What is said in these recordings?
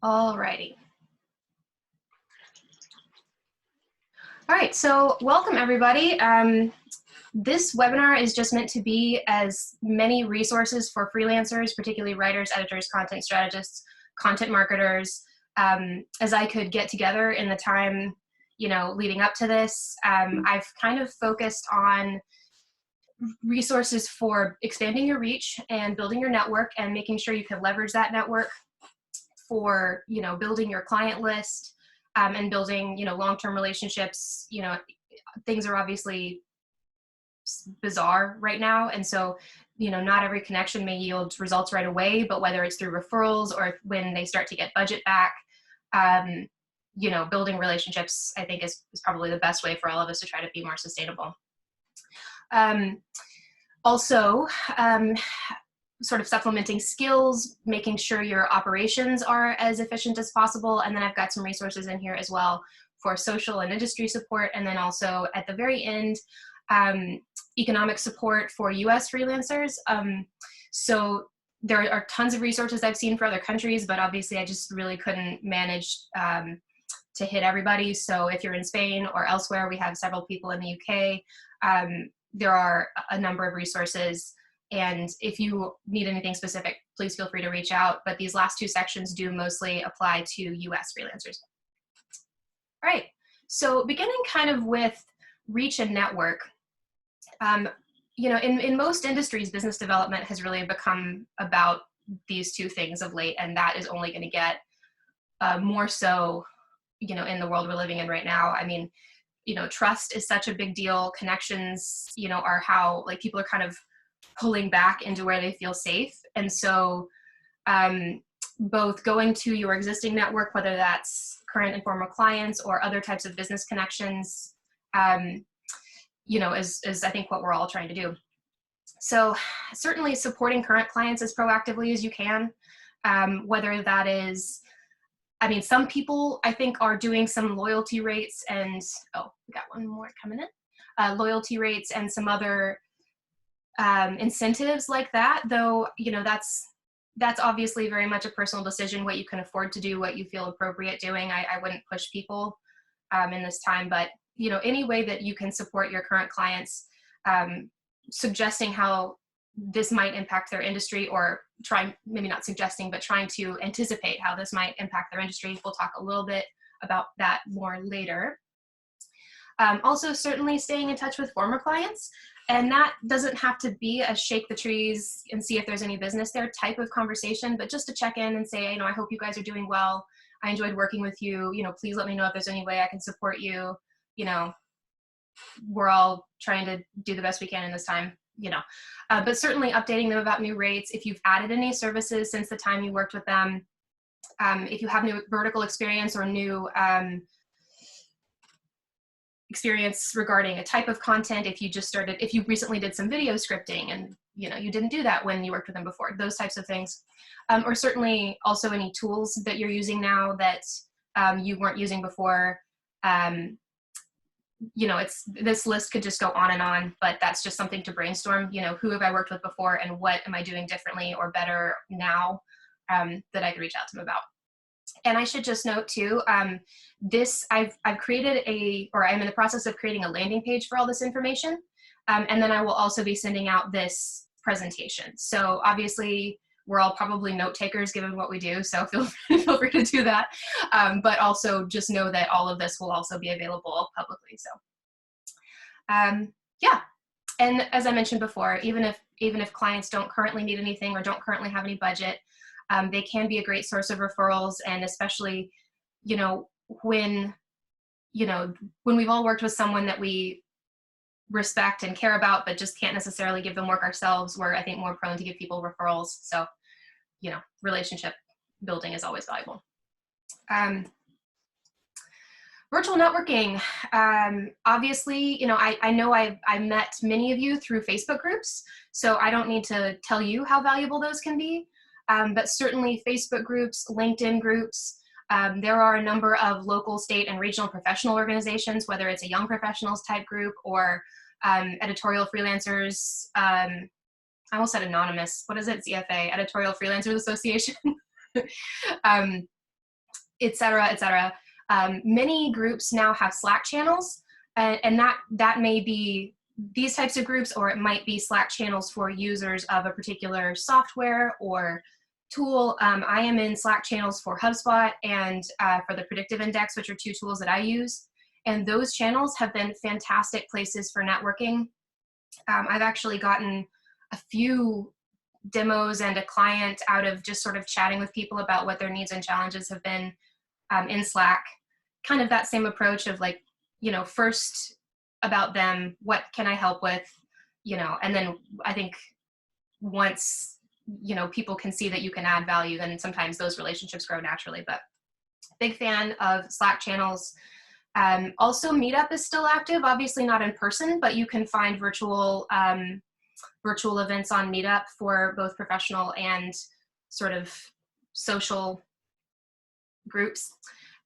Alrighty. All right, so welcome everybody. This webinar is just meant to be as many resources for freelancers, particularly writers, editors, content strategists, content marketers, as I could get together in the time, leading up to this. I've kind of focused on resources for expanding your reach and building your network and making sure you can leverage that network for, building your client list, and building, long-term relationships. Things are obviously bizarre right now. And so, not every connection may yield results right away, but whether it's through referrals or when they start to get budget back, building relationships, I think is probably the best way for all of us to try to be more sustainable. Also, sort of supplementing skills, making sure your operations are as efficient as possible. And then I've got some resources in here as well for social and industry support. And then also at the very end, economic support for US freelancers. So there are tons of resources I've seen for other countries, but obviously I just really couldn't manage to hit everybody. So if you're in Spain or elsewhere, we have several people in the UK. There are a number of resources. And if you need anything specific, please feel free to reach out. But these last two sections do mostly apply to US freelancers. All right, so beginning kind of with reach and network. In most industries, business development has really become about these two things of late, and that is only going to get more so, in the world we're living in right now. I mean, trust is such a big deal. Connections, are how people are kind of pulling back into where they feel safe. And so both going to your existing network, whether that's current and former clients or other types of business connections, is I think what we're all trying to do. So certainly supporting current clients as proactively as you can, whether that is, some people I think are doing some loyalty rates and, oh, we got one more coming in, loyalty rates and some other incentives like that, though, that's obviously very much a personal decision, what you can afford to do, what you feel appropriate doing. I wouldn't push people in this time, but any way that you can support your current clients, suggesting how this might impact their industry, or maybe not suggesting, but trying to anticipate how this might impact their industry. We'll talk a little bit about that more later. Also, certainly staying in touch with former clients. And that doesn't have to be a shake the trees and see if there's any business there type of conversation, but just to check in and say, I hope you guys are doing well. I enjoyed working with you. Please let me know if there's any way I can support you. We're all trying to do the best we can in this time, but certainly updating them about new rates. If you've added any services since the time you worked with them, if you have new vertical experience or new experience regarding a type of content, if you recently did some video scripting and you didn't do that when you worked with them before, those types of things. Or certainly also any tools that you're using now that you weren't using before. This list could just go on and on, but that's just something to brainstorm. Who have I worked with before and what am I doing differently or better now that I could reach out to them about. And I should just note too, I've created I'm in the process of creating a landing page for all this information. And then I will also be sending out this presentation. So obviously we're all probably note takers given what we do. So feel free to do that. But also just know that all of this will also be available publicly. So yeah. And as I mentioned before, even if clients don't currently need anything or don't currently have any budget, they can be a great source of referrals. And especially, when we've all worked with someone that we respect and care about, but just can't necessarily give them work ourselves, we're, I think, more prone to give people referrals. So, relationship building is always valuable. Virtual networking. Obviously, I know I met many of you through Facebook groups, so I don't need to tell you how valuable those can be. But certainly Facebook groups, LinkedIn groups, there are a number of local, state, and regional professional organizations, whether it's a young professionals type group or editorial freelancers. I almost said anonymous. What is it? CFA, Editorial Freelancers Association. et cetera, et cetera. Many groups now have Slack channels, and that may be these types of groups, or it might be Slack channels for users of a particular software or tool. I am in Slack channels for HubSpot and for the Predictive Index, which are two tools that I use. And those channels have been fantastic places for networking. I've actually gotten a few demos and a client out of just sort of chatting with people about what their needs and challenges have been in Slack. Kind of that same approach of like, first about them, what can I help with, and then I think once, people can see that you can add value, then sometimes those relationships grow naturally. But big fan of Slack channels. Also, Meetup is still active, obviously not in person, but you can find virtual events on Meetup for both professional and sort of social groups.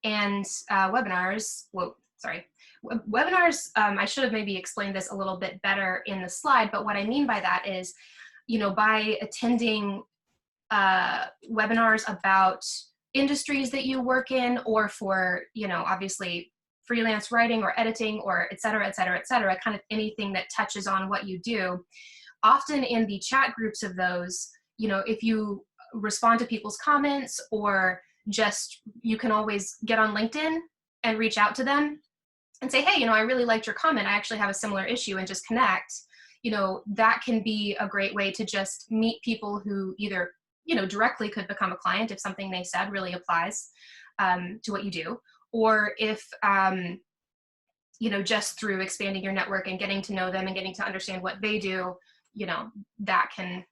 And webinars, webinars, I should have maybe explained this a little bit better in the slide, but what I mean by that is, by attending webinars about industries that you work in, or for, obviously freelance writing or editing or et cetera, et cetera, et cetera, kind of anything that touches on what you do. Often in the chat groups of those, if you respond to people's comments, or just, you can always get on LinkedIn and reach out to them and say, hey, I really liked your comment. I actually have a similar issue, and just connect. That can be a great way to just meet people who either, directly could become a client if something they said really applies to what you do, or if, just through expanding your network and getting to know them and getting to understand what they do, that can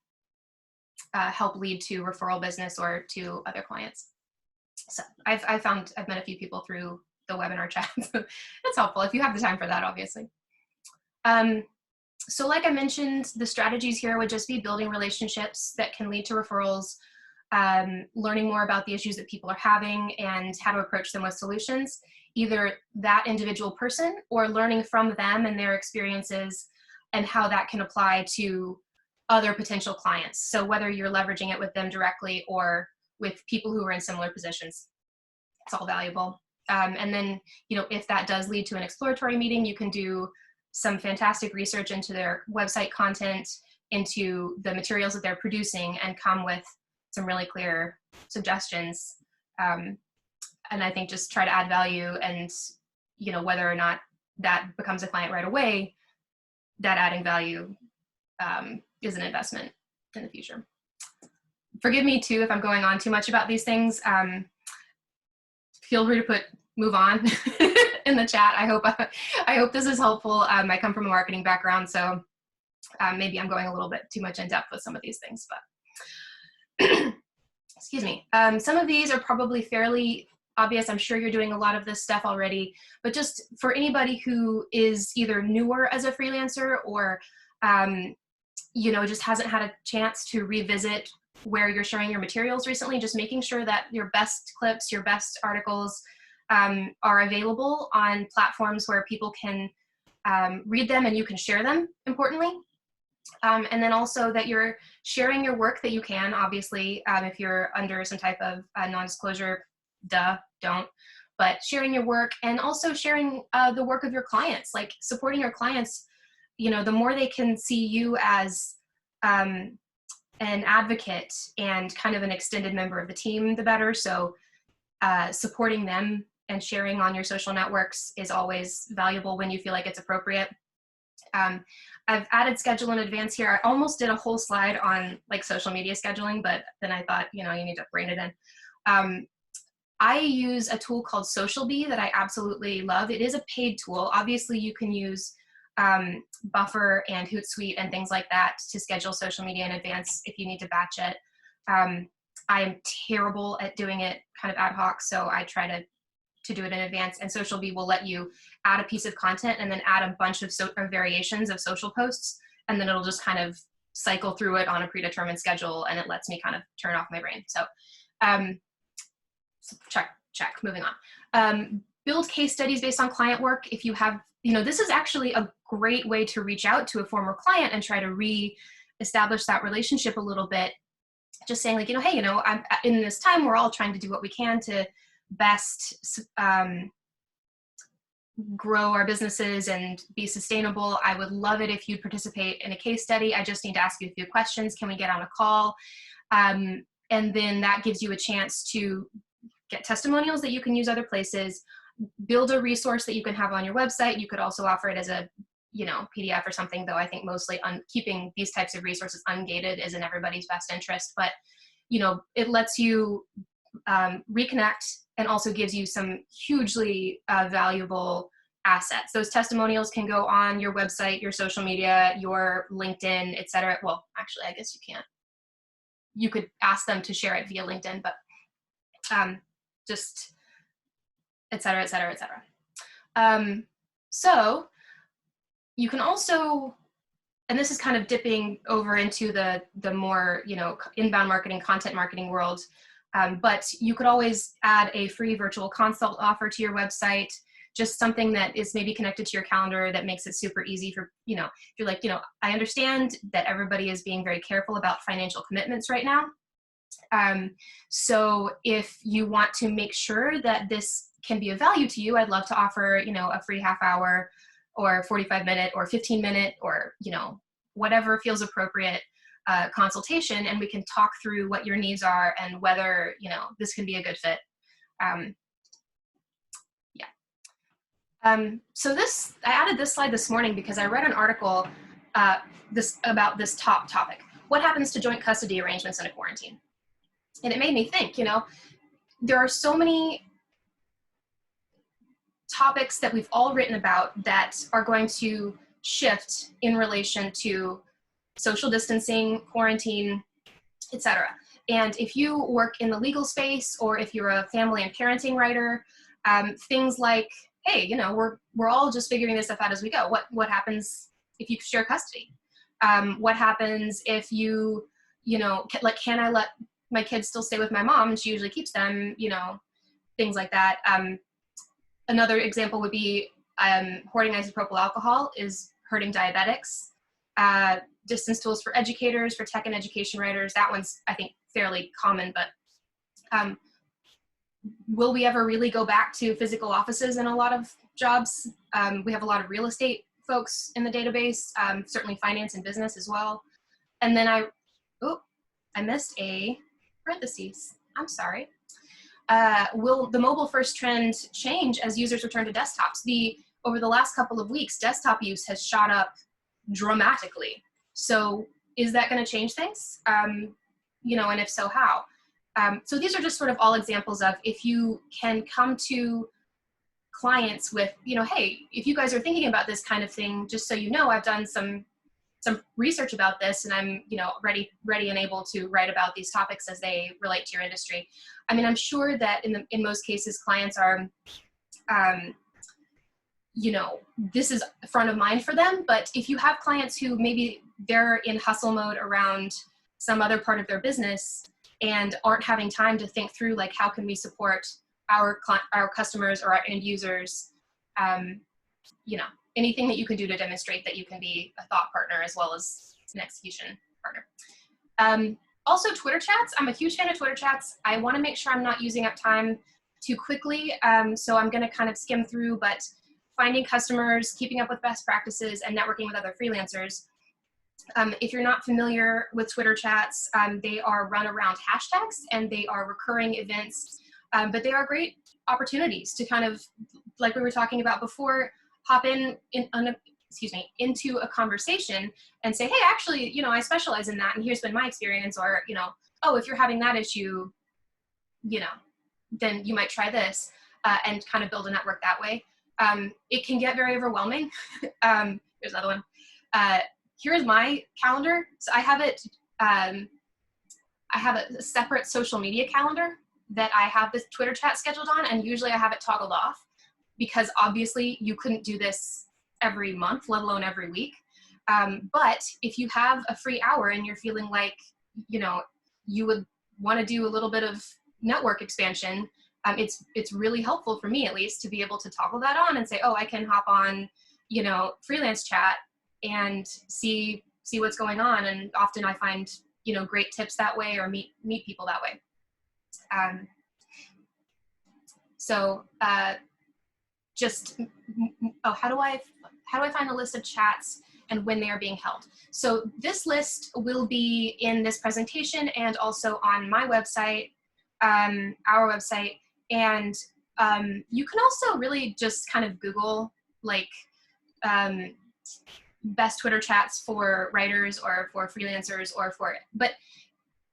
help lead to referral business or to other clients. So I've met a few people through the webinar chat. It's helpful if you have the time for that, obviously. So like I mentioned, the strategies here would just be building relationships that can lead to referrals, learning more about the issues that people are having and how to approach them with solutions, either that individual person or learning from them and their experiences and how that can apply to other potential clients. So whether you're leveraging it with them directly or with people who are in similar positions, it's all valuable. And then, if that does lead to an exploratory meeting, you can do some fantastic research into their website content, into the materials that they're producing, and come with some really clear suggestions. And I think just try to add value, and, whether or not that becomes a client right away, that adding value is an investment in the future. Forgive me too if I'm going on too much about these things. Feel free to put "move on" in the chat. I hope this is helpful. I come from a marketing background, so maybe I'm going a little bit too much in depth with some of these things, but excuse me. Some of these are probably fairly obvious. I'm sure you're doing a lot of this stuff already, but just for anybody who is either newer as a freelancer or just hasn't had a chance to revisit where you're sharing your materials recently, just making sure that your best clips, your best articles are available on platforms where people can read them and you can share them, importantly. And then also that you're sharing your work that you can, obviously, if you're under some type of non-disclosure, don't. But sharing your work, and also sharing the work of your clients, like supporting your clients. The more they can see you as an advocate and kind of an extended member of the team, the better. So supporting them and sharing on your social networks is always valuable when you feel like it's appropriate. I've added schedule in advance here. I almost did a whole slide on like social media scheduling, but then I thought, you need to rein it in. I use a tool called SocialBee that I absolutely love. It is a paid tool. Obviously, you can use Buffer and Hootsuite and things like that to schedule social media in advance if you need to batch it. I am terrible at doing it kind of ad hoc, so I try to do it in advance. And SocialBee will let you add a piece of content and then add a bunch of variations of social posts, and then it'll just kind of cycle through it on a predetermined schedule, and it lets me kind of turn off my brain. So check, moving on. Build case studies based on client work. If you have, this is actually a great way to reach out to a former client and try to re-establish that relationship a little bit. Just saying like, hey, I'm in this time, we're all trying to do what we can to best grow our businesses and be sustainable, I would love it if you'd participate in a case study. I just need to ask you a few questions. Can we get on a call? And then that gives you a chance to get testimonials that you can use other places, build a resource that you can have on your website. You could also offer it as a PDF or something, though I think mostly keeping these types of resources ungated is in everybody's best interest. But it lets you reconnect and also gives you some hugely valuable assets. Those testimonials can go on your website, your social media, your LinkedIn, etc. Well, actually, I guess you can't. You could ask them to share it via LinkedIn, but just etc. etc. etc. So you can also, and this is kind of dipping over into the more inbound marketing, content marketing world. But you could always add a free virtual consult offer to your website, just something that is maybe connected to your calendar that makes it super easy for, if you're like, I understand that everybody is being very careful about financial commitments right now. So if you want to make sure that this can be of value to you, I'd love to offer, a free half hour or 45-minute or 15-minute or, whatever feels appropriate consultation, and we can talk through what your needs are and whether this can be a good fit. So I added this slide this morning because I read an article about this top topic: what happens to joint custody arrangements in a quarantine? And it made me think, there are so many topics that we've all written about that are going to shift in relation to social distancing, quarantine, etc. And if you work in the legal space, or if you're a family and parenting writer, things like, hey, we're all just figuring this stuff out as we go. What happens if you share custody? What happens if you, can I let my kids still stay with my mom and she usually keeps them, things like that. Another example would be hoarding isopropyl alcohol is hurting diabetics. Distance tools for educators, for tech and education writers. That one's, I think, fairly common, but will we ever really go back to physical offices in a lot of jobs? We have a lot of real estate folks in the database, certainly finance and business as well. And then I missed a parentheses. I'm sorry. Will the mobile first trend change as users return to desktops? Over the last couple of weeks, desktop use has shot up dramatically. So is that going to change things? And if so, how? So these are just sort of all examples of, if you can come to clients with, hey, if you guys are thinking about this kind of thing, just so I've done some research about this, and I'm, ready and able to write about these topics as they relate to your industry. I mean, I'm sure that in most cases, clients are, this is front of mind for them. But if you have clients who maybe they're in hustle mode around some other part of their business and aren't having time to think through, like, how can we support our customers or our end users, anything that you can do to demonstrate that you can be a thought partner as well as an execution partner. Also, Twitter chats. I'm a huge fan of Twitter chats. I want to make sure I'm not using up time too quickly, so I'm going to kind of skim through, but finding customers, keeping up with best practices, and networking with other freelancers. If you're not familiar with Twitter chats, they are run around hashtags, and they are recurring events, but they are great opportunities to kind of, like we were talking about before, hop into a conversation and say, hey, actually, I specialize in that, and here's been my experience. Or, oh, if you're having that issue, then you might try this, and kind of build a network that way. It can get very overwhelming. Here's another one. Here's my calendar. So I have a separate social media calendar that I have this Twitter chat scheduled on, and usually I have it toggled off, because obviously you couldn't do this every month, let alone every week. But if you have a free hour and you're feeling like, you would want to do a little bit of network expansion, it's really helpful for me, at least, to be able to toggle that on and say, oh, I can hop on, freelance chat and see what's going on. And often I find, great tips that way, or meet people that way. So how do I find the list of chats and when they are being held? So this list will be in this presentation and also on my website, our website, and you can also really just kind of Google like best Twitter chats for writers or for freelancers or for, but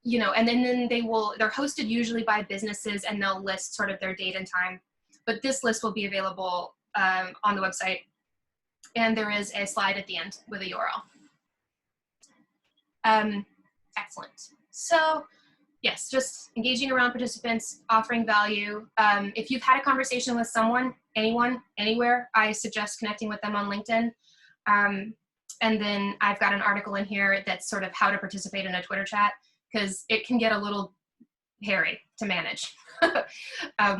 you know, and then they're hosted usually by businesses and they'll list sort of their date and time. But this list will be available on the website, and there is a slide at the end with a URL. Excellent. So yes, just engaging around participants, offering value. If you've had a conversation with someone, anyone, anywhere, I suggest connecting with them on LinkedIn. And then I've got an article in here that's sort of how to participate in a Twitter chat, because it can get a little hairy to manage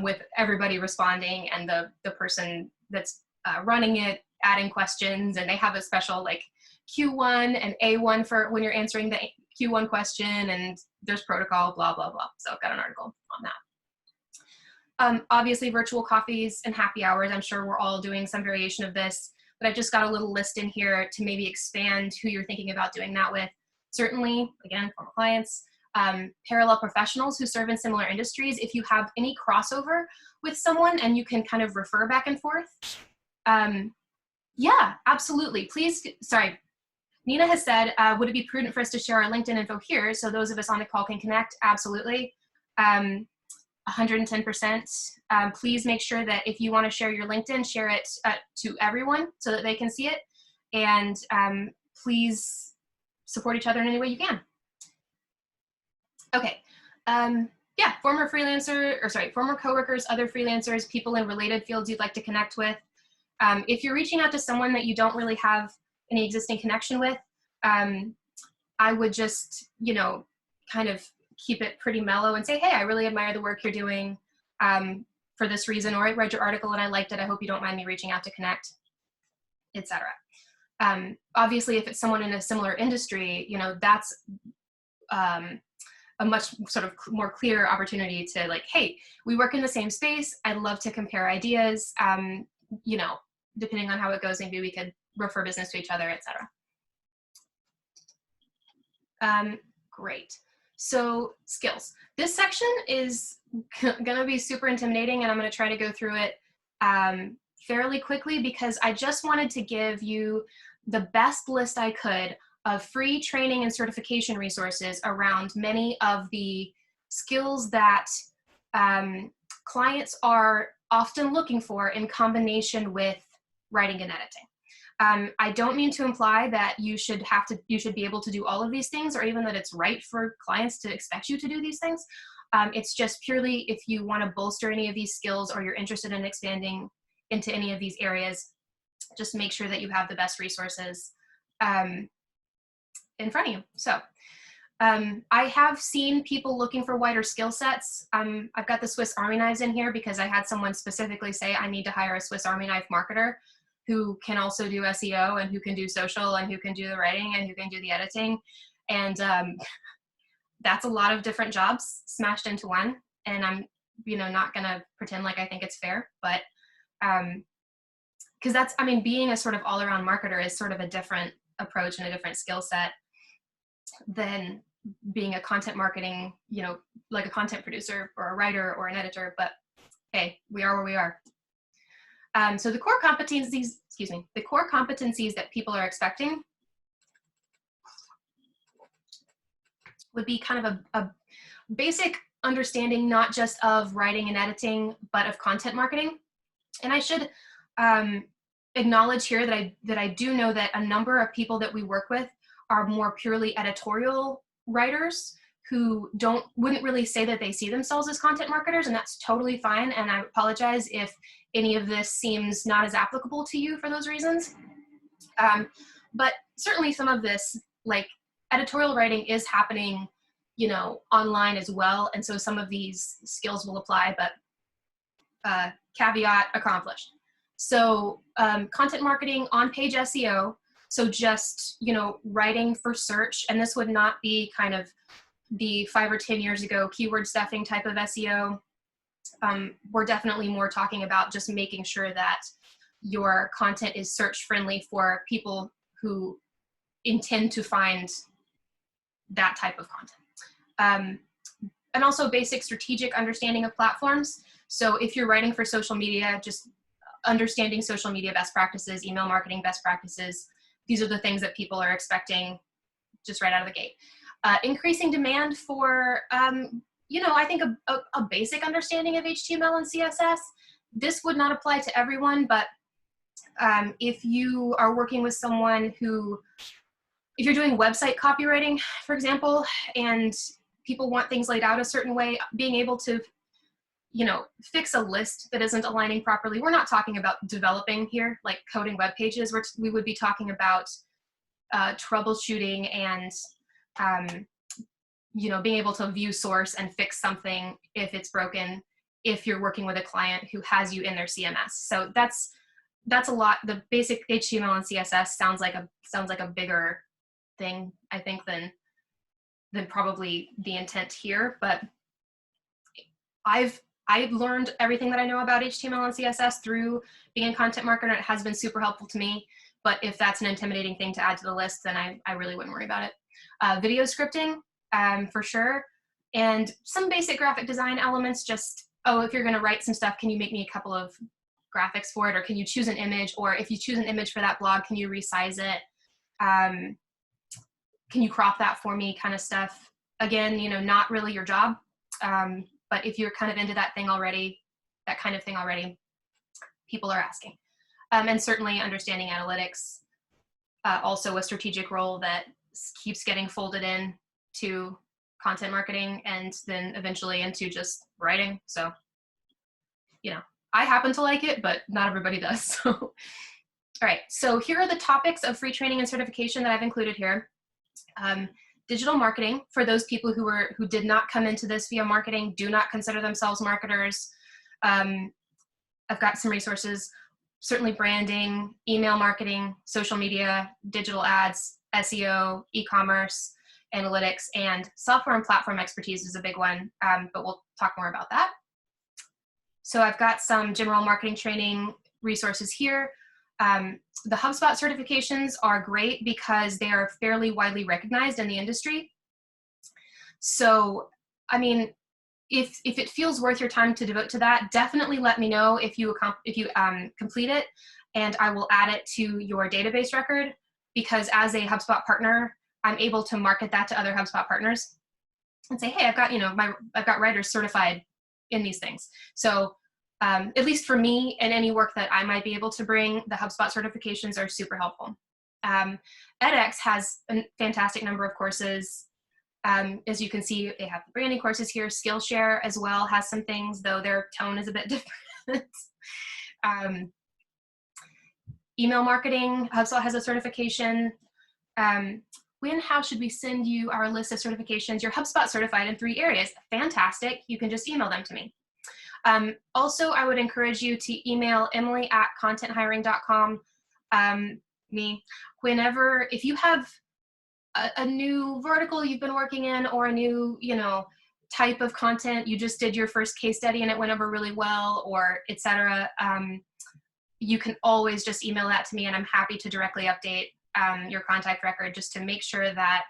with everybody responding and the person that's running it adding questions, and they have a special like Q1 and A1 for when you're answering the Q1 question, and there's protocol, blah, blah, blah. So I've got an article on that. Obviously virtual coffees and happy hours. I'm sure we're all doing some variation of this, but I've just got a little list in here to maybe expand who you're thinking about doing that with. Certainly, again, former clients, parallel professionals who serve in similar industries. If you have any crossover with someone and you can kind of refer back and forth. Yeah, absolutely. Please, sorry. Nina has said, would it be prudent for us to share our LinkedIn info here so those of us on the call can connect? Absolutely. 110%. Please make sure that if you want to share your LinkedIn, share it to everyone so that they can see it. And please support each other in any way you can. Okay. Yeah, former coworkers, other freelancers, people in related fields you'd like to connect with. If you're reaching out to someone that you don't really have any existing connection with, I would just, you know, kind of keep it pretty mellow and say, hey, I really admire the work you're doing for this reason, or I read your article and I liked it. I hope you don't mind me reaching out to connect, etc. Obviously, if it's someone in a similar industry, you know, that's a much sort of more clear opportunity to like, hey, we work in the same space. I'd love to compare ideas. You know, depending on how it goes, maybe we could refer business to each other, etc. Great. So skills. This section is gonna be super intimidating, and I'm gonna try to go through it fairly quickly because I just wanted to give you the best list I could of free training and certification resources around many of the skills that clients are often looking for in combination with writing and editing. I don't mean to imply that you should be able to do all of these things, or even that it's right for clients to expect you to do these things. It's just purely if you want to bolster any of these skills or you're interested in expanding into any of these areas, just make sure that you have the best resources in front of you. So I have seen people looking for wider skill sets. I've got the Swiss Army knives in here because I had someone specifically say I need to hire a Swiss Army knife marketer who can also do SEO and who can do social and who can do the writing and who can do the editing. And that's a lot of different jobs smashed into one. And I'm, you know, not gonna pretend like I think it's fair, but because that's, I mean, being a sort of all-around marketer is sort of a different approach and a different skill set than being a content marketing, you know, like a content producer or a writer or an editor, but hey, we are where we are. So the core competencies, the core competencies that people are expecting would be kind of a basic understanding, not just of writing and editing, but of content marketing. And I should acknowledge here that I do know that a number of people that we work with are more purely editorial writers who wouldn't really say that they see themselves as content marketers, and that's totally fine. And I apologize if any of this seems not as applicable to you for those reasons. But certainly some of this, like editorial writing is happening, you know, online as well. And so some of these skills will apply, but caveat accomplished. So content marketing, on-page SEO. So just, you know, writing for search, and this would not be kind of the 5 or 10 years ago keyword stuffing type of SEO. we're definitely more talking about just making sure that your content is search friendly for people who intend to find that type of content. And also basic strategic understanding of platforms. So if you're writing for social media, just understanding social media best practices, email marketing best practices, these are the things that people are expecting just right out of the gate. Increasing demand for, I think a basic understanding of HTML and CSS. This would not apply to everyone, but if you are working with someone if you're doing website copywriting, for example, and people want things laid out a certain way, being able to, fix a list that isn't aligning properly. We're not talking about developing here, like coding web pages. We would be talking about troubleshooting and, being able to view source and fix something if it's broken, if you're working with a client who has you in their CMS. So that's a lot. The basic HTML and CSS sounds like a bigger thing, I think, than probably the intent here. But I've learned everything that I know about HTML and CSS through being a content marketer. It has been super helpful to me. But if that's an intimidating thing to add to the list, then I really wouldn't worry about it. Video scripting, for sure. And some basic graphic design elements, just, if you're going to write some stuff, can you make me a couple of graphics for it? Or can you choose an image? Or if you choose an image for that blog, can you resize it? Can you crop that for me, kind of stuff? Again, not really your job. But if you're kind of into that kind of thing already, people are asking. And certainly understanding analytics, also a strategic role that keeps getting folded in to content marketing and then eventually into just writing. So, I happen to like it, but not everybody does. So, all right, so here are the topics of free training and certification that I've included here. Digital marketing, for those people who did not come into this via marketing, do not consider themselves marketers. I've got some resources, certainly branding, email marketing, social media, digital ads, SEO, e-commerce, analytics, and software and platform expertise is a big one, but we'll talk more about that. So I've got some general marketing training resources here. The HubSpot certifications are great because they are fairly widely recognized in the industry. So, I mean, if it feels worth your time to devote to that, definitely let me know if you complete it, and I will add it to your database record, because as a HubSpot partner, I'm able to market that to other HubSpot partners and say, hey, I've got writers certified in these things. So at least for me and any work that I might be able to bring, the HubSpot certifications are super helpful. edX has a fantastic number of courses. As you can see, they have the branding courses here. Skillshare as well has some things, though their tone is a bit different. Email marketing, HubSpot has a certification. How should we send you our list of certifications? You're HubSpot certified in 3 areas. Fantastic. You can just email them to me. Also, I would encourage you to email emily@contenthiring.com. If you have a new vertical you've been working in, or a new, type of content, you just did your first case study and it went over really well, or etc. You can always just email that to me, and I'm happy to directly update your contact record just to make sure that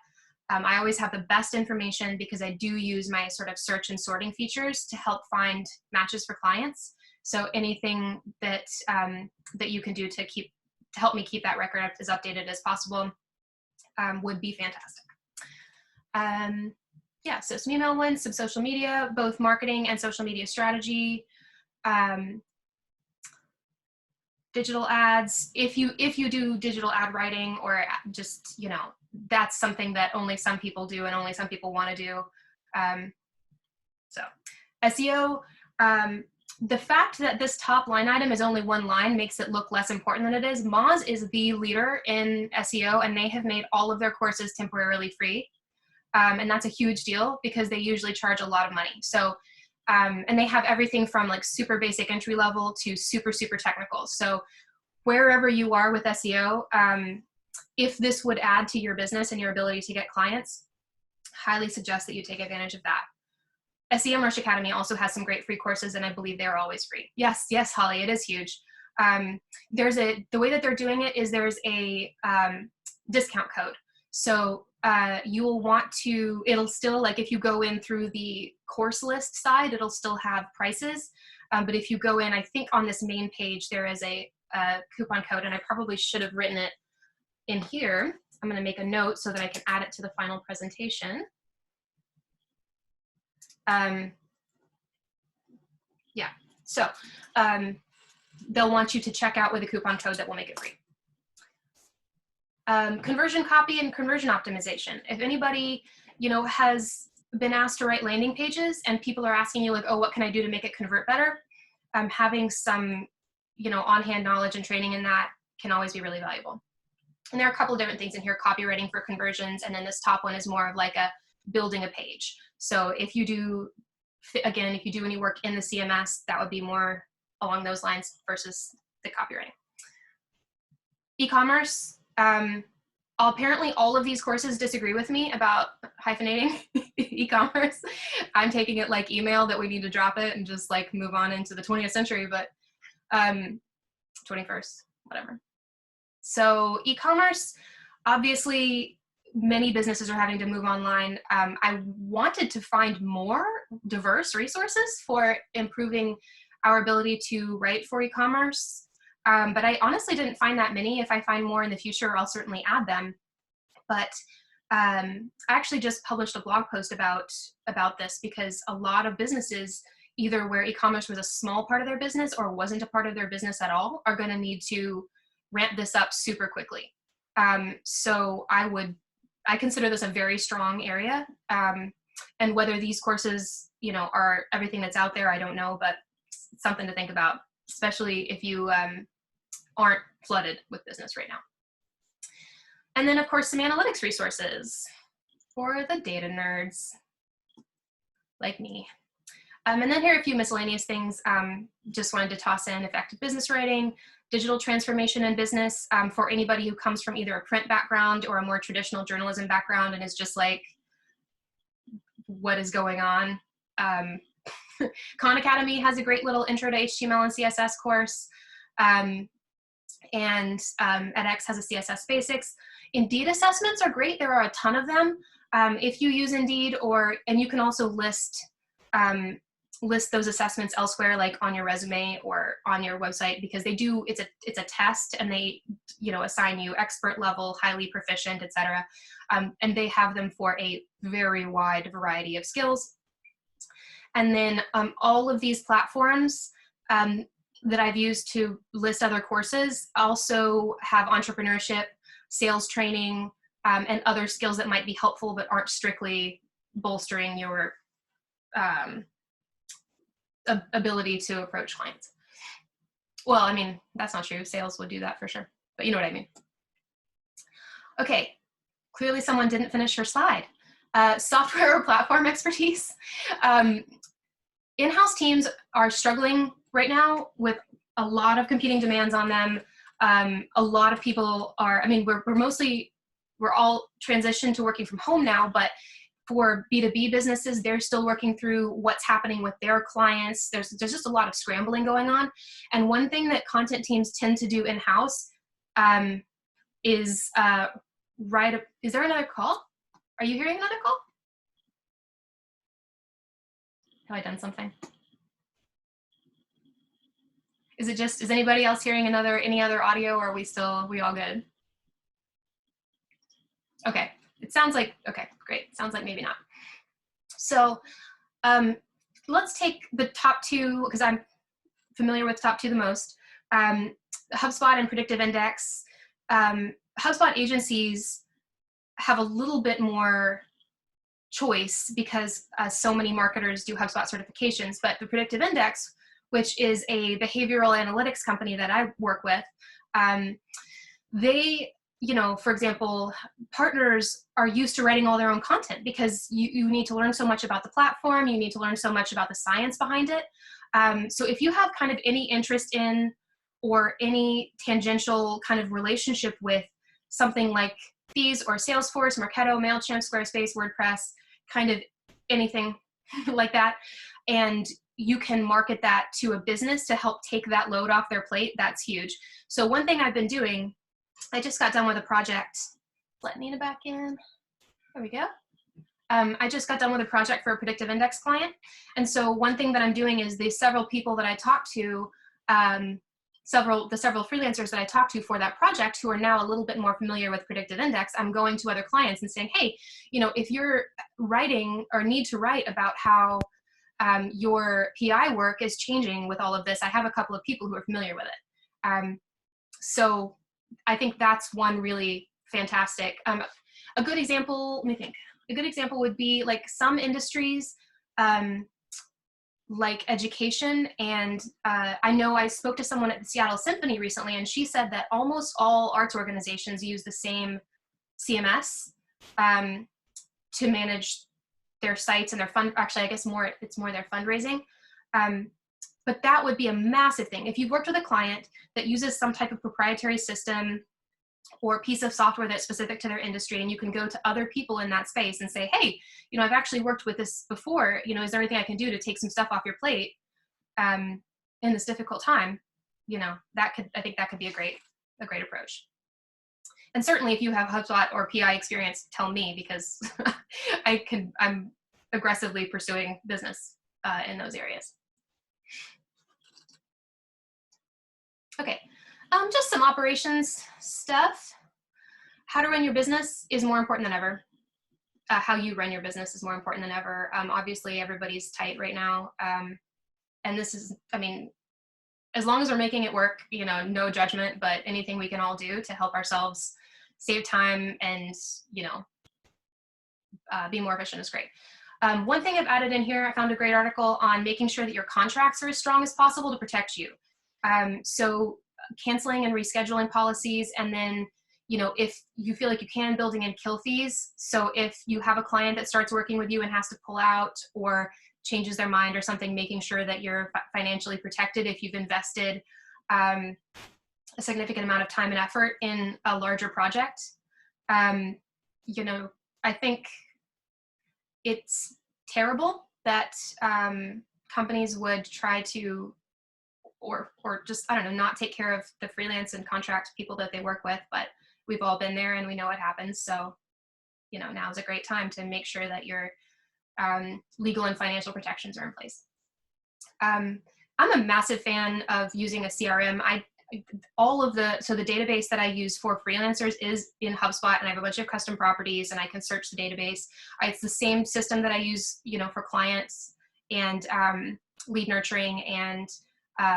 I always have the best information, because I do use my sort of search and sorting features to help find matches for clients. So anything that that you can do to help me keep that record as updated as possible would be fantastic. So some email ones, some social media, both marketing and social media strategy. Digital ads, if you do digital ad writing, or just, that's something that only some people do and only some people want to do. So SEO, the fact that this top line item is only 1 line makes it look less important than it is. Moz is the leader in SEO, and they have made all of their courses temporarily free. And that's a huge deal, because they usually charge a lot of money. So, and they have everything from like super basic entry level to super, super technical. So wherever you are with SEO, if this would add to your business and your ability to get clients, highly suggest that you take advantage of that. SEMrush Academy also has some great free courses, and I believe they're always free. Yes, yes, Holly, it is huge. The way that they're doing it is there's a discount code. So you will want to, it'll still, like if you go in through the course list side, it'll still have prices. But if you go in, I think on this main page, there is a coupon code, and I probably should have written it in here. I'm going to make a note so that I can add it to the final presentation. Yeah, so they'll want you to check out with a coupon code that will make it free. Conversion copy and conversion optimization. If anybody, has been asked to write landing pages and people are asking you like, oh, what can I do to make it convert better? Having some, on-hand knowledge and training in that can always be really valuable. And there are a couple of different things in here, copywriting for conversions, and then this top one is more of like a building a page. So if you do, again, if you do any work in the CMS, that would be more along those lines versus the copywriting. E-commerce. Apparently all of these courses disagree with me about hyphenating e-commerce. I'm taking it like email, that we need to drop it and just like move on into the 20th century, but 21st, whatever. So e-commerce, obviously many businesses are having to move online. I wanted to find more diverse resources for improving our ability to write for e-commerce. But I honestly didn't find that many. If I find more in the future, I'll certainly add them. But I actually just published a blog post about this, because a lot of businesses, either where e-commerce was a small part of their business or wasn't a part of their business at all, are going to need to ramp this up super quickly. So I consider this a very strong area. And whether these courses, are everything that's out there, I don't know, but it's something to think about, especially if you aren't flooded with business right now. And then, of course, some analytics resources for the data nerds like me. And then here are a few miscellaneous things. Just wanted to toss in effective business writing, digital transformation in business, for anybody who comes from either a print background or a more traditional journalism background and is just like, what is going on? Khan Academy has a great little intro to HTML and CSS course. And edX has a CSS basics. Indeed assessments are great. There are a ton of them. If you use Indeed, and you can also list those assessments elsewhere, like on your resume or on your website, because they do, it's a test, and they, assign you expert level, highly proficient, etc. And they have them for a very wide variety of skills. And then all of these platforms that I've used to list other courses also have entrepreneurship, sales training, and other skills that might be helpful but aren't strictly bolstering your ability to approach clients. Well, I mean, that's not true. Sales would do that for sure, but you know what I mean. Okay, clearly someone didn't finish her slide. Software or platform expertise. In-house teams are struggling right now with a lot of competing demands on them. A lot of people are, we're all transitioned to working from home now, but for B2B businesses, they're still working through what's happening with their clients. There's just a lot of scrambling going on. And one thing that content teams tend to do in-house is is there another call? Are you hearing another call? Have I done something? Is anybody else hearing any other audio, or are we all good? Okay, it sounds like, okay, great. Sounds like maybe not. So let's take the top two, because I'm familiar with the top two the most. HubSpot and Predictive Index. HubSpot agencies have a little bit more choice because so many marketers do HubSpot certifications, but the Predictive Index, which is a behavioral analytics company that I work with, they, for example, partners are used to writing all their own content because you need to learn so much about the platform, you need to learn so much about the science behind it. So if you have kind of any interest in or any tangential kind of relationship with something like these or Salesforce, Marketo, MailChimp, Squarespace, WordPress, kind of anything, like that. And you can market that to a business to help take that load off their plate. That's huge. So one thing I've been doing, I just got done with a project. Let Nina back in. There we go. I just got done with a project for a predictive index client. And so one thing that I'm doing is the several people that I talked to, several freelancers that I talked to for that project who are now a little bit more familiar with predictive index, I'm going to other clients and saying, hey, if you're writing or need to write about how your PI work is changing with all of this, I have a couple of people who are familiar with it. So I think that's one really fantastic. A good example, let me think. A good example would be like some industries, like education. And I know I spoke to someone at the Seattle Symphony recently, and she said that almost all arts organizations use the same CMS to manage their sites and their actually, I guess it's more their fundraising. But that would be a massive thing. If you've worked with a client that uses some type of proprietary system or piece of software that's specific to their industry, and you can go to other people in that space and say, hey, I've actually worked with this before, is there anything I can do to take some stuff off your plate in this difficult time? I think that could be a great approach. And certainly if you have HubSpot or PI experience, tell me, because I'm aggressively pursuing business in those areas. Okay, just some operations stuff. How to run your business is more important than ever. How you run your business is more important than ever. Obviously, everybody's tight right now. And this is, as long as we're making it work, no judgment, but anything we can all do to help ourselves save time and, be more efficient is great. One thing I've added in here, I found a great article on making sure that your contracts are as strong as possible to protect you. So canceling and rescheduling policies, and then, if you feel like you can, building in kill fees. So if you have a client that starts working with you and has to pull out or changes their mind or something, making sure that you're financially protected if you've invested a significant amount of time and effort in a larger project. I think it's terrible that companies would try to or just, not take care of the freelance and contract people that they work with, but we've all been there and we know what happens. So, now is a great time to make sure that your legal and financial protections are in place. I'm a massive fan of using a CRM. So the database that I use for freelancers is in HubSpot, and I have a bunch of custom properties and I can search the database. It's the same system that I use, for clients and lead nurturing and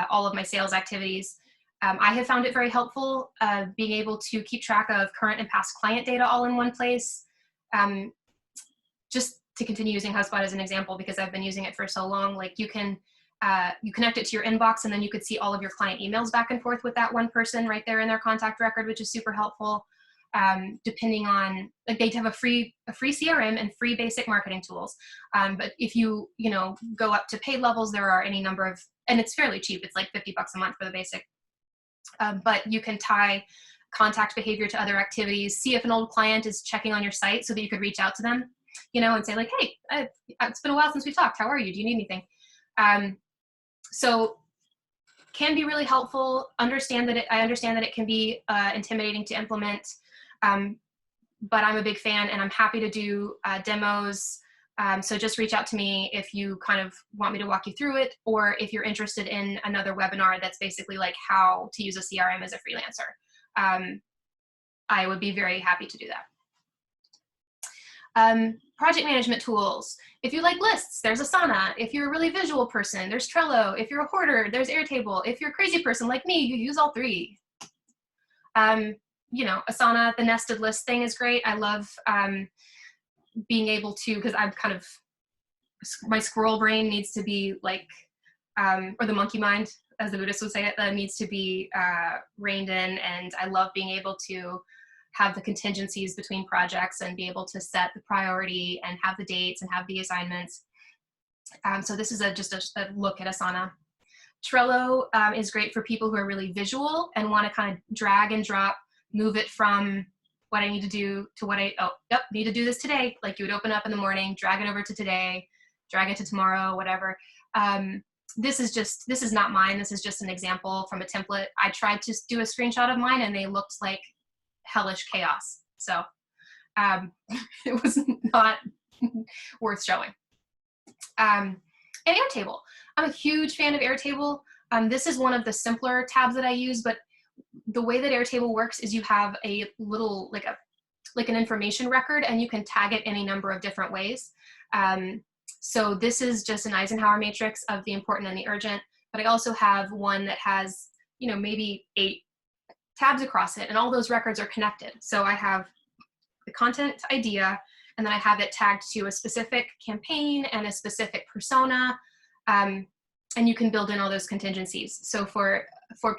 all of my sales activities. I have found it very helpful being able to keep track of current and past client data all in one place. Just to continue using HubSpot as an example, because I've been using it for so long, like you can, you connect it to your inbox and then you could see all of your client emails back and forth with that one person right there in their contact record, which is super helpful. Depending on, like, they have a free CRM and free basic marketing tools. But if you, go up to paid levels, there are any number of, and it's fairly cheap. It's like $50 a month for the basic. But you can tie contact behavior to other activities, see if an old client is checking on your site so that you could reach out to them, and say like, hey, it's been a while since we talked. How are you? Do you need anything? So can be really helpful. I understand that it can be intimidating to implement, but I'm a big fan and I'm happy to do demos. So just reach out to me if you kind of want me to walk you through it, or if you're interested in another webinar that's basically like how to use a CRM as a freelancer. I would be very happy to do that. Project management tools. If you like lists, there's Asana. If you're a really visual person, there's Trello. If you're a hoarder, there's Airtable. If you're a crazy person like me, you use all three. Asana, the nested list thing is great. I love being able to, because I'm kind of, my squirrel brain needs to be like, or the monkey mind, as the Buddhists would say it, that needs to be reined in. And I love being able to have the contingencies between projects and be able to set the priority and have the dates and have the assignments. So this is just a look at Asana. Trello is great for people who are really visual and want to kind of drag and drop, move it from what I need to do to what need to do this today. Like you would open up in the morning, drag it over to today, drag it to tomorrow, whatever. This is not mine. This is just an example from a template. I tried to do a screenshot of mine and they looked like hellish chaos. So it was not worth showing. And Airtable. I'm a huge fan of Airtable. This is one of the simpler tabs that I use, but the way that Airtable works is you have a little, like an information record, and you can tag it any number of different ways. So this is just an Eisenhower matrix of the important and the urgent, but I also have one that has, you know, maybe 8 tabs across it, and all those records are connected. So I have the content idea, and then I have it tagged to a specific campaign and a specific persona, and you can build in all those contingencies. So for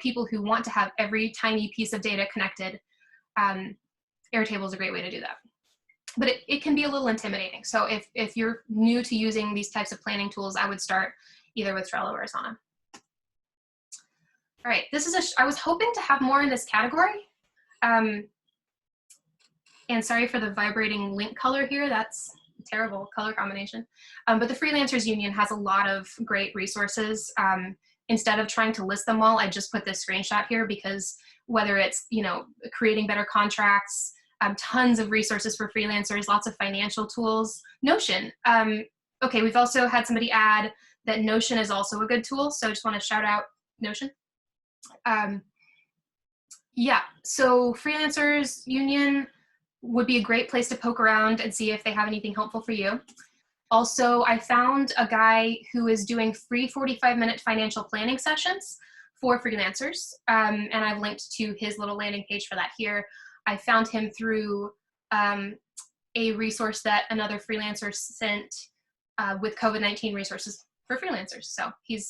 people who want to have every tiny piece of data connected, Airtable is a great way to do that. But it can be a little intimidating. So if you're new to using these types of planning tools, I would start either with Trello or Asana. All right, this is I was hoping to have more in this category. And sorry for the vibrating link color here. That's a terrible color combination. But the Freelancers Union has a lot of great resources. Instead of trying to list them all, I just put this screenshot here because whether it's, you know, creating better contracts, tons of resources for freelancers, lots of financial tools. Notion. Okay, we've also had somebody add that Notion is also a good tool, so I just want to shout out Notion. Yeah, so Freelancers Union would be a great place to poke around and see if they have anything helpful for you. Also, I found a guy who is doing free 45-minute financial planning sessions for freelancers, and I've linked to his little landing page for that here. I found him through a resource that another freelancer sent with COVID-19 resources for freelancers. So he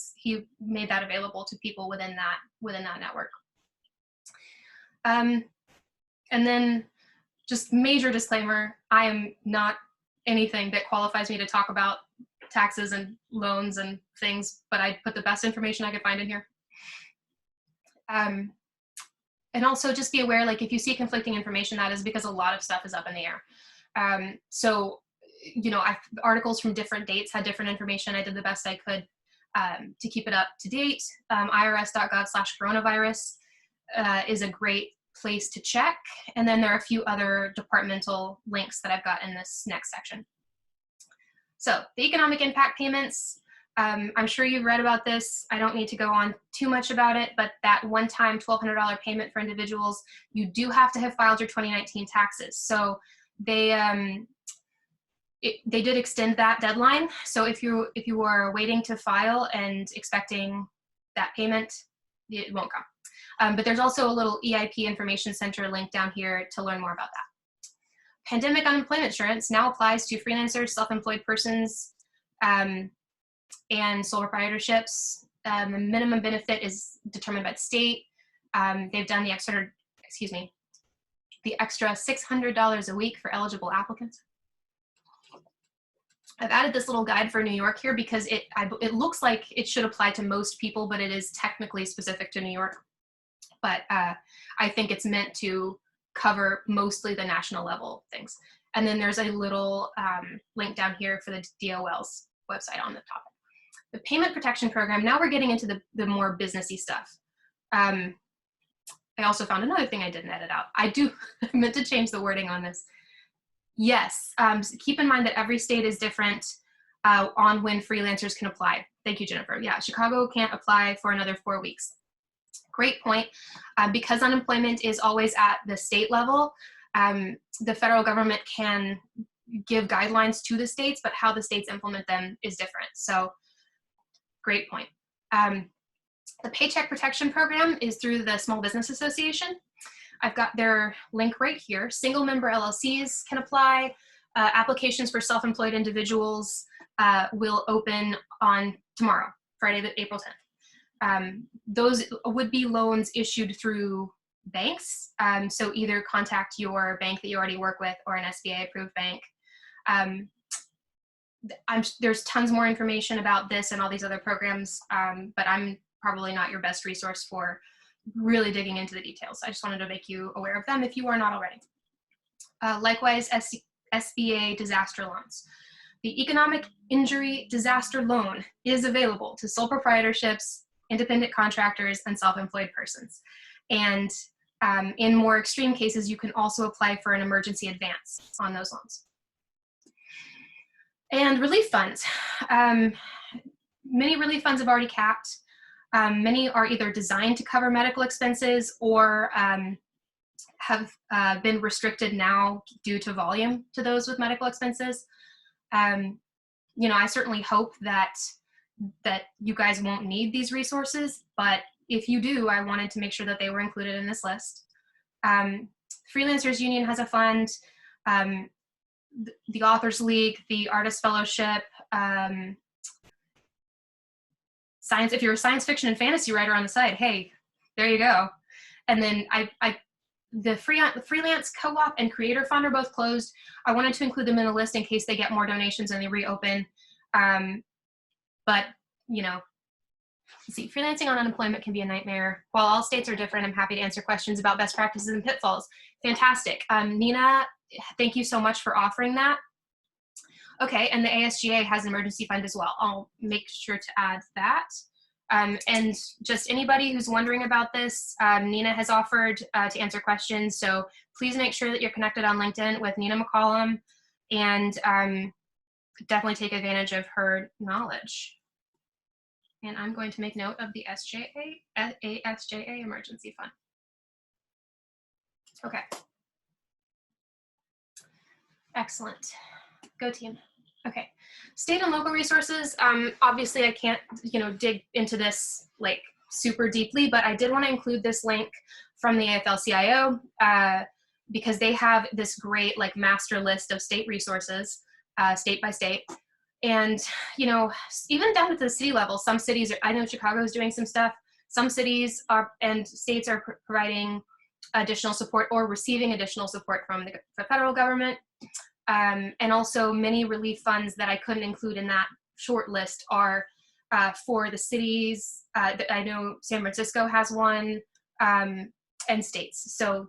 made that available to people within that network. And then just major disclaimer, I am not anything that qualifies me to talk about taxes and loans and things, but I put the best information I could find in here. And also just be aware, like if you see conflicting information, that is because a lot of stuff is up in the air. So, you know, articles from different dates had different information. I did the best I could to keep it up to date. irs.gov/coronavirus is a great place to check. And then there are a few other departmental links that I've got in this next section. So the economic impact payments, I'm sure you've read about this. I don't need to go on too much about it, but that one-time $1,200 payment for individuals, you do have to have filed your 2019 taxes. So they did extend that deadline. So if you are waiting to file and expecting that payment, it won't come. But there's also a little EIP Information Center link down here to learn more about that. Pandemic unemployment insurance now applies to freelancers, self-employed persons, and sole proprietorships. The minimum benefit is determined by the state. They've done the extra $600 a week for eligible applicants. I've added this little guide for New York here because it looks like it should apply to most people, but it is technically specific to New York. But I think it's meant to cover mostly the national level things. And then there's a little link down here for the DOL's website on the topic. The payment protection program, now we're getting into the more businessy stuff. I also found another thing I didn't edit out. I meant to change the wording on this. Yes, keep in mind that every state is different on when freelancers can apply. Thank you, Jennifer. Yeah, Chicago can't apply for another 4 weeks. Great point. Because unemployment is always at the state level, the federal government can give guidelines to the states, but how the states implement them is different. So great point. The Paycheck Protection Program is through the Small Business Association. I've got their link right here. Single member LLCs can apply. Applications for self-employed individuals will open on tomorrow, Friday, April 10th. Those would be loans issued through banks. So either contact your bank that you already work with or an SBA approved bank. There's tons more information about this and all these other programs, but I'm probably not your best resource for really digging into the details. I just wanted to make you aware of them if you are not already. Likewise, SBA disaster loans. The economic injury disaster loan is available to sole proprietorships, independent contractors, and self-employed persons. And in more extreme cases, you can also apply for an emergency advance on those loans. And relief funds. Many relief funds have already capped. Many are either designed to cover medical expenses or have been restricted now due to volume to those with medical expenses. You know, I certainly hope that you guys won't need these resources, but if you do, I wanted to make sure that they were included in this list. Freelancers Union has a fund, the Authors League, the Artist Fellowship, science, if you're a science fiction and fantasy writer on the side, hey, there you go. And then the Freelance Co-op and Creator Fund are both closed. I wanted to include them in the list in case they get more donations and they reopen. But, you know, see, freelancing on unemployment can be a nightmare. While all states are different, I'm happy to answer questions about best practices and pitfalls. Fantastic. Nina, thank you so much for offering that. Okay, and the ASGA has an emergency fund as well. I'll make sure to add that. And just anybody who's wondering about this, Nina has offered to answer questions. So please make sure that you're connected on LinkedIn with Nina McCollum and definitely take advantage of her knowledge. And I'm going to make note of the ASJA Emergency Fund. Okay. Excellent. Go team. Okay. State and local resources. Obviously, I can't, you know, dig into this like super deeply, but I did want to include this link from the AFL-CIO because they have this great like master list of state resources, state by state. And, you know, even down at the city level, some cities, I know Chicago is doing some stuff. Some cities are and states are providing additional support or receiving additional support from the federal government. And also many relief funds that I couldn't include in that short list are for the cities. I know San Francisco has one, and states. So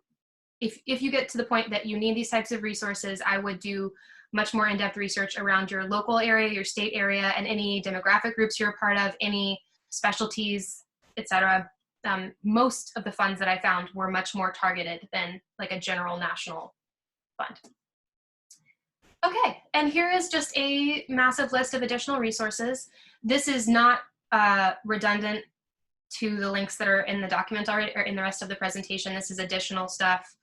if you get to the point that you need these types of resources, I would do much more in-depth research around your local area, your state area, and any demographic groups you're a part of, any specialties, etc. Most of the funds that I found were much more targeted than like a general national fund. Okay, and here is just a massive list of additional resources. This is not redundant to the links that are in the document already or in the rest of the presentation. This is additional stuff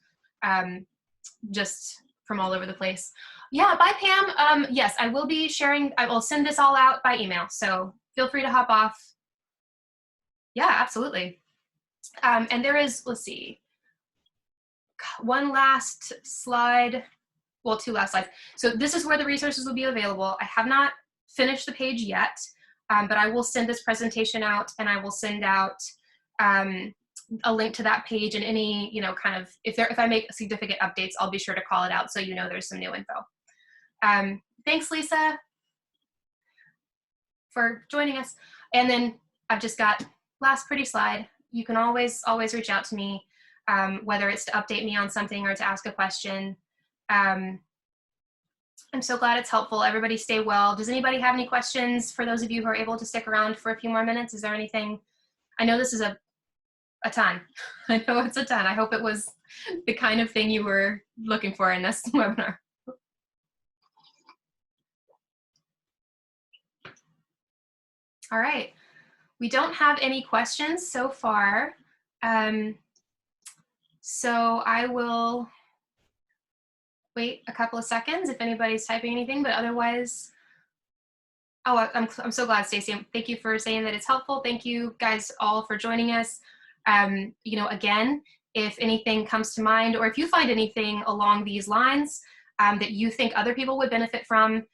just from all over the place. Yeah, bye Pam. Yes, I will be sharing, I will send this all out by email, so feel free to hop off. Yeah, absolutely. And there is, let's see, one last slide. Well, two last slides. So this is where the resources will be available. I have not finished the page yet, but I will send this presentation out and I will send out a link to that page and any, you know, kind of, if I make significant updates, I'll be sure to call it out so you know there's some new info. Thanks, Lisa, for joining us. And then I've just got last pretty slide. You can always reach out to me, whether it's to update me on something or to ask a question. I'm so glad it's helpful. Everybody stay well. Does anybody have any questions for those of you who are able to stick around for a few more minutes? Is there anything? I know this is a ton. I know it's a ton. I hope it was the kind of thing you were looking for in this webinar. All right. We don't have any questions so far. So I will wait a couple of seconds if anybody's typing anything, but otherwise, oh, I'm so glad, Stacey. Thank you for saying that it's helpful. Thank you guys all for joining us. You know, again, if anything comes to mind, or if you find anything along these lines that you think other people would benefit from,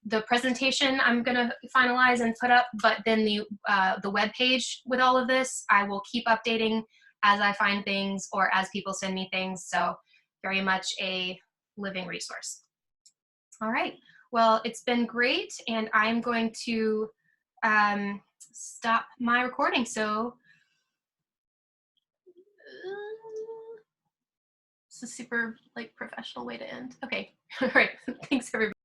the presentation I'm gonna finalize and put up, but then the web page with all of this, I will keep updating as I find things or as people send me things. So very much a living resource. All right, well, it's been great, and I'm going to stop my recording. So it's a super like professional way to end. Okay, all right, thanks everybody.